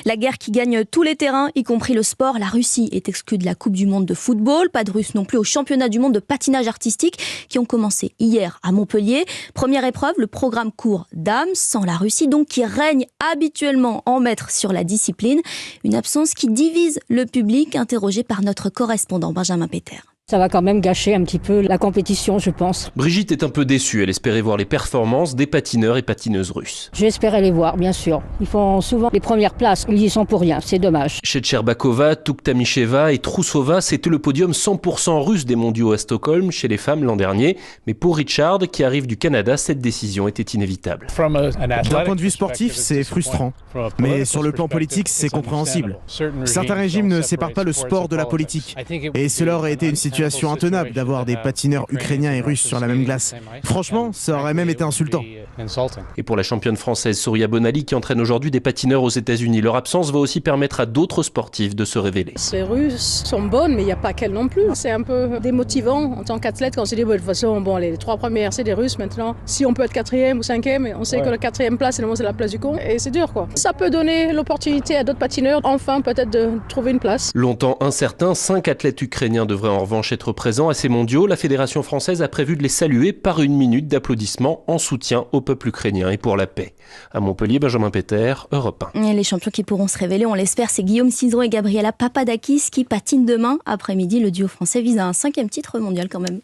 La guerre qui gagne tous les terrains, y compris le sport. La Russie est exclue de la Coupe du Monde de football. Pas de Russes non plus au championnat du monde de patinage artistique qui ont commencé hier à Montpellier. Première épreuve, le programme court dames, sans la Russie donc, qui règne habituellement en maître sur la discipline. Une absence qui divise le public, interrogé par notre correspondant Benjamin Peter. Ça va quand même gâcher un petit peu la compétition, je pense. Brigitte est un peu déçue. Elle espérait voir les performances des patineurs et patineuses russes. J'espérais les voir, bien sûr. Ils font souvent les premières places. Ils y sont pour rien, c'est dommage. Shcherbakova, Tuktamisheva et Trusova, c'était le podium 100% russe des mondiaux à Stockholm chez les femmes l'an dernier. Mais pour Richard, qui arrive du Canada, cette décision était inévitable. D'un point de vue sportif, c'est frustrant. Mais sur le plan politique, c'est compréhensible. Certains régimes ne séparent pas le sport de la politique. Et cela aurait été une situation intenable d'avoir des patineurs ukrainiens et russes sur la même glace. Franchement, ça aurait même été insultant. Et pour la championne française Souria Bonali, qui entraîne aujourd'hui des patineurs aux États-Unis, leur absence va aussi permettre à d'autres sportifs de se révéler. Les Russes sont bonnes, mais il n'y a pas qu'elles non plus. C'est un peu démotivant en tant qu'athlète quand on se dit, de toute façon, les 3 premières, c'est des Russes maintenant. Si on peut être 4e ou 5e, on sait que la 4e place, c'est la place du con. Et c'est dur, quoi. Ça peut donner l'opportunité à d'autres patineurs, enfin, peut-être de trouver une place. Longtemps incertain, 5 athlètes ukrainiens devraient en revanche être présents à ces mondiaux. La fédération française a prévu de les saluer par 1 minute d'applaudissements en soutien au peuple ukrainien et pour la paix. À Montpellier, Benjamin Peter, Europe 1. Et les champions qui pourront se révéler, on l'espère, c'est Guillaume Cizeron et Gabriela Papadakis qui patinent demain après-midi. Le duo français vise à un 5e titre mondial quand même.